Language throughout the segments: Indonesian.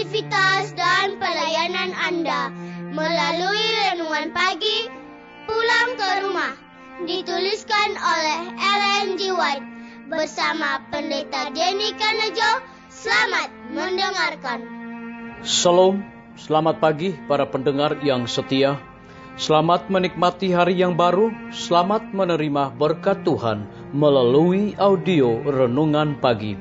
aktivitas dan pelayanan Anda melalui renungan pagi Pulang ke Rumah, dituliskan oleh Ellen G. White bersama Pendeta Denny Kanejo. Selamat mendengarkan. Shalom, selamat pagi para pendengar yang setia. Selamat menikmati hari yang baru, selamat menerima berkat Tuhan melalui audio Renungan Pagi.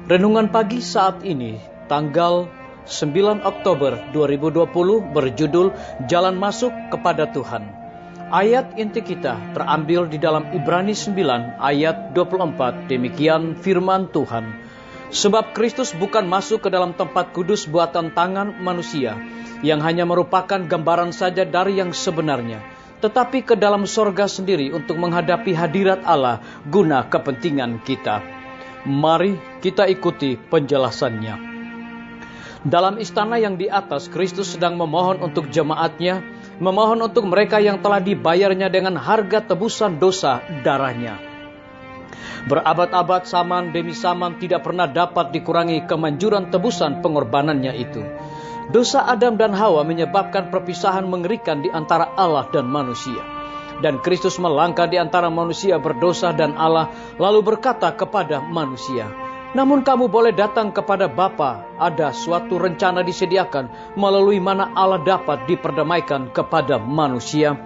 Renungan Pagi saat ini, tanggal 9 Oktober 2020 berjudul Jalan Masuk kepada Tuhan. Ayat inti kita terambil di dalam Ibrani 9 ayat 24, demikian firman Tuhan. Sebab Kristus bukan masuk ke dalam tempat kudus buatan tangan manusia, yang hanya merupakan gambaran saja dari yang sebenarnya, tetapi ke dalam sorga sendiri untuk menghadapi hadirat Allah guna kepentingan kita. Mari kita ikuti penjelasannya. Dalam istana yang di atas, Kristus sedang memohon untuk jemaatnya, memohon untuk mereka yang telah dibayarnya dengan harga tebusan dosa darahnya. Berabad-abad zaman demi zaman tidak pernah dapat dikurangi kemanjuran tebusan pengorbanannya itu. Dosa Adam dan Hawa menyebabkan perpisahan mengerikan di antara Allah dan manusia. Dan Kristus melangkah di antara manusia berdosa dan Allah, lalu berkata kepada manusia, "Namun kamu boleh datang kepada Bapa. Ada suatu rencana disediakan melalui mana Allah dapat diperdamaikan kepada manusia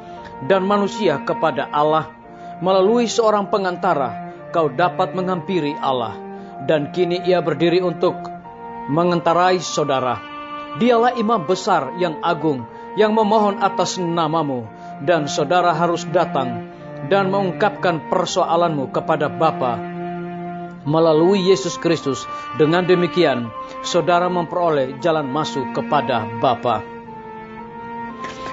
dan manusia kepada Allah. Melalui seorang pengantara kau dapat menghampiri Allah. Dan kini ia berdiri untuk mengentarai saudara. Dialah imam besar yang agung, yang memohon atas namamu. Dan saudara harus datang dan mengungkapkan persoalanmu kepada Bapa melalui Yesus Kristus. Dengan demikian, saudara memperoleh jalan masuk kepada Bapa."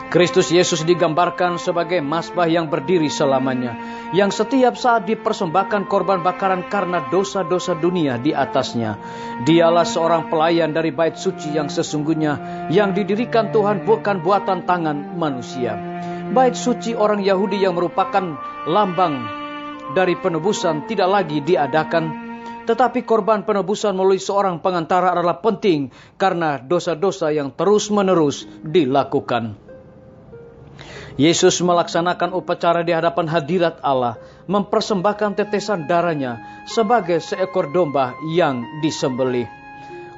Kristus Yesus digambarkan sebagai mazbah yang berdiri selamanya, yang setiap saat dipersembahkan korban bakaran karena dosa-dosa dunia di atasnya. Dialah seorang pelayan dari bait suci yang sesungguhnya, yang didirikan Tuhan bukan buatan tangan manusia. Bait suci orang Yahudi yang merupakan lambang dari penebusan tidak lagi diadakan, tetapi korban penebusan melalui seorang pengantara adalah penting karena dosa-dosa yang terus-menerus dilakukan. Yesus melaksanakan upacara di hadapan hadirat Allah, mempersembahkan tetesan darahnya sebagai seekor domba yang disembelih.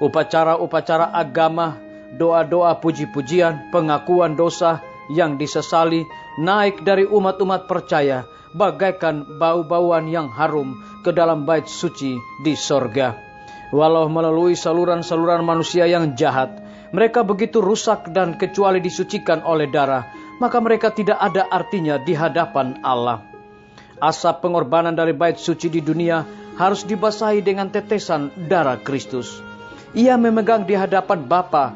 Upacara-upacara agama, doa-doa puji-pujian, pengakuan dosa yang disesali naik dari umat-umat percaya bagaikan bau-bauan yang harum ke dalam bait suci di sorga. Walau melalui saluran-saluran manusia yang jahat, mereka begitu rusak dan kecuali disucikan oleh darah, maka mereka tidak ada artinya di hadapan Allah. Asap pengorbanan dari bait suci di dunia harus dibasahi dengan tetesan darah Kristus. Ia memegang di hadapan Bapa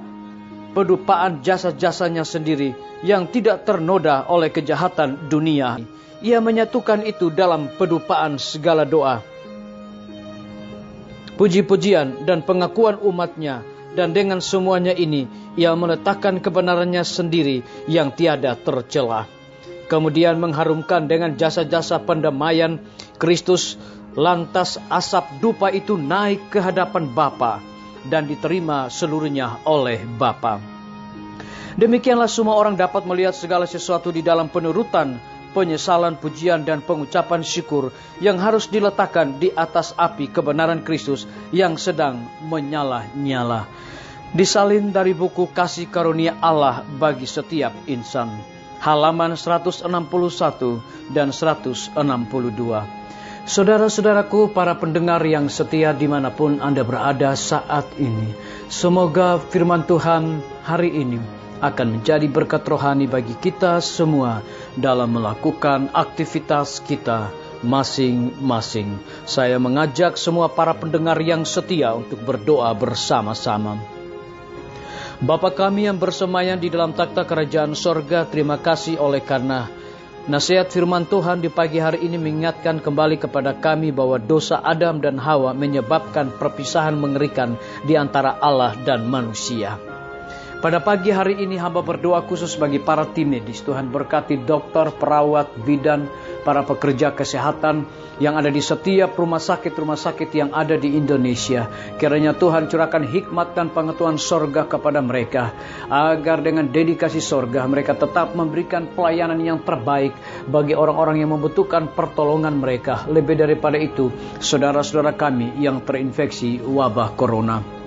pedupaan jasa-jasanya sendiri yang tidak ternoda oleh kejahatan dunia. Ia menyatukan itu dalam pedupaan segala doa, puji-pujian dan pengakuan umatnya. Dan dengan semuanya ini, ia meletakkan kebenarannya sendiri yang tiada tercela. Kemudian mengharumkan dengan jasa-jasa pendamaian Kristus, lantas asap dupa itu naik ke hadapan Bapa dan diterima seluruhnya oleh Bapa. Demikianlah semua orang dapat melihat segala sesuatu di dalam penurutan, penyesalan, pujian, dan pengucapan syukur yang harus diletakkan di atas api kebenaran Kristus yang sedang menyala-nyala. Disalin dari buku Kasih Karunia Allah bagi setiap insan, halaman 161 dan 162. Saudara-saudaraku, para pendengar yang setia dimanapun Anda berada saat ini, semoga firman Tuhan hari ini akan menjadi berkat rohani bagi kita semua dalam melakukan aktivitas kita masing-masing. Saya mengajak semua para pendengar yang setia untuk berdoa bersama-sama. Bapa kami yang bersemayam di dalam takhta kerajaan sorga, terima kasih oleh karena nasihat firman Tuhan di pagi hari ini mengingatkan kembali kepada kami bahwa dosa Adam dan Hawa menyebabkan perpisahan mengerikan di antara Allah dan manusia. Pada pagi hari ini hamba berdoa khusus bagi para tim medis. Tuhan berkati dokter, perawat, bidan, para pekerja kesehatan yang ada di setiap rumah sakit yang ada di Indonesia. Kiranya Tuhan curahkan hikmat dan pengetahuan sorga kepada mereka, agar dengan dedikasi sorga mereka tetap memberikan pelayanan yang terbaik bagi orang-orang yang membutuhkan pertolongan mereka. Lebih daripada itu, saudara-saudara kami yang terinfeksi wabah corona.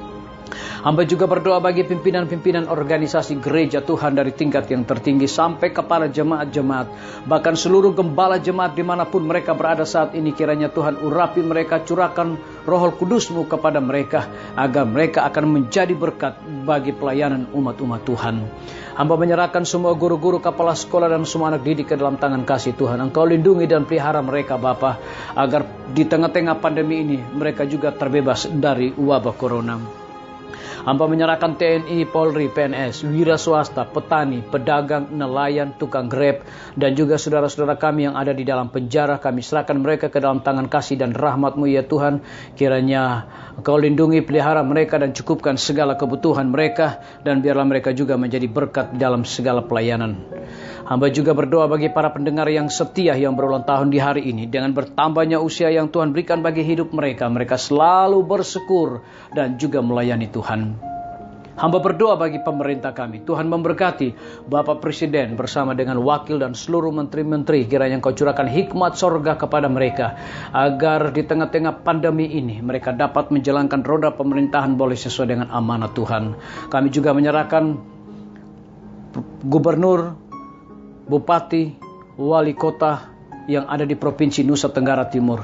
Hamba juga berdoa bagi pimpinan-pimpinan organisasi gereja Tuhan dari tingkat yang tertinggi sampai kepala jemaat-jemaat, bahkan seluruh gembala jemaat dimanapun mereka berada saat ini. Kiranya Tuhan urapi mereka, curahkan Roh Kudus-Mu kepada mereka, agar mereka akan menjadi berkat bagi pelayanan umat-umat Tuhan. Hamba menyerahkan semua guru-guru, kepala sekolah dan semua anak didik ke dalam tangan kasih Tuhan. Engkau lindungi dan pelihara mereka Bapa, agar di tengah-tengah pandemi ini mereka juga terbebas dari wabah corona. Hamba menyerahkan TNI, Polri, PNS, wira swasta, petani, pedagang, nelayan, tukang grab, dan juga saudara-saudara kami yang ada di dalam penjara. Kami serahkan mereka ke dalam tangan kasih dan rahmat-Mu ya Tuhan. Kiranya Engkau lindungi, pelihara mereka dan cukupkan segala kebutuhan mereka, dan biarlah mereka juga menjadi berkat dalam segala pelayanan. Hamba juga berdoa bagi para pendengar yang setia yang berulang tahun di hari ini. Dengan bertambahnya usia yang Tuhan berikan bagi hidup mereka, mereka selalu bersyukur dan juga melayani Tuhan. Hamba berdoa bagi pemerintah kami. Tuhan memberkati Bapak Presiden bersama dengan wakil dan seluruh menteri-menteri. Kiranya Engkau curahkan hikmat sorga kepada mereka, agar di tengah-tengah pandemi ini mereka dapat menjalankan roda pemerintahan boleh sesuai dengan amanat Tuhan. Kami juga menyerahkan gubernur, bupati, wali kota yang ada di Provinsi Nusa Tenggara Timur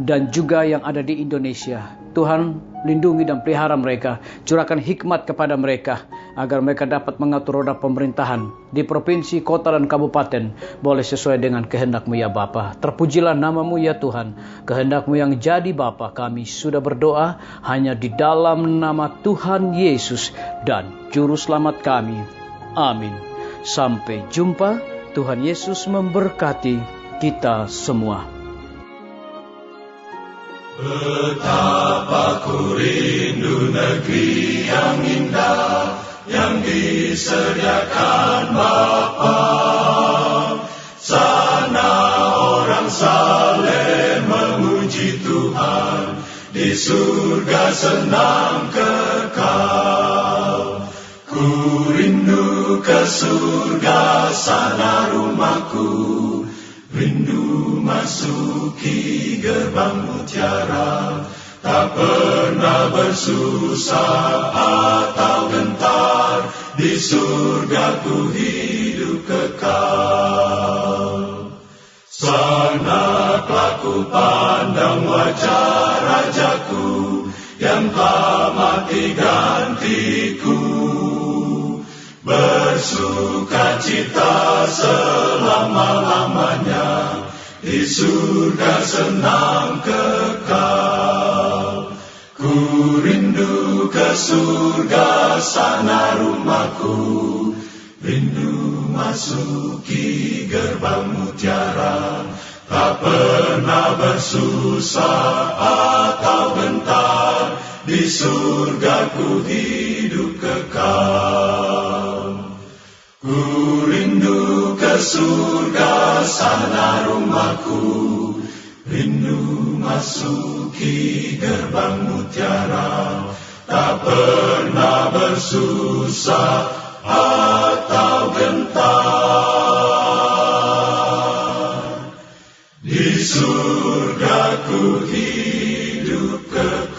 dan juga yang ada di Indonesia. Tuhan lindungi dan pelihara mereka, curahkan hikmat kepada mereka, agar mereka dapat mengatur roda pemerintahan di provinsi, kota dan kabupaten boleh sesuai dengan kehendak-Mu ya Bapa. Terpujilah nama-Mu ya Tuhan, kehendak-Mu yang jadi Bapa. Kami sudah berdoa hanya di dalam nama Tuhan Yesus dan Juru Selamat kami. Amin. Sampai jumpa. Tuhan Yesus memberkati kita semua. Betapa ku rindu negeri yang indah yang disediakan Bapa. Sana orang saleh memuji Tuhan, di surga senang kekal. Ku rindu ke surga, sana rumahku, rindu masuki gerbang mutiara, tak pernah bersusah atau gentar, di surga ku hidup kekal. Sana ku pandang wajah Rajaku, yang telah mati gantiku, bersuka cita selama-lamanya, di surga senang kekal. Ku rindu ke surga, sana rumahku, rindu masuki gerbang mutiara, tak pernah bersusah atau gentar, di surga ku hidup kekal. Ku rindu ke surga, sana rumahku, rindu masuki gerbang mutiara, tak pernah bersusah atau gentar, di surga ku hidup kekal.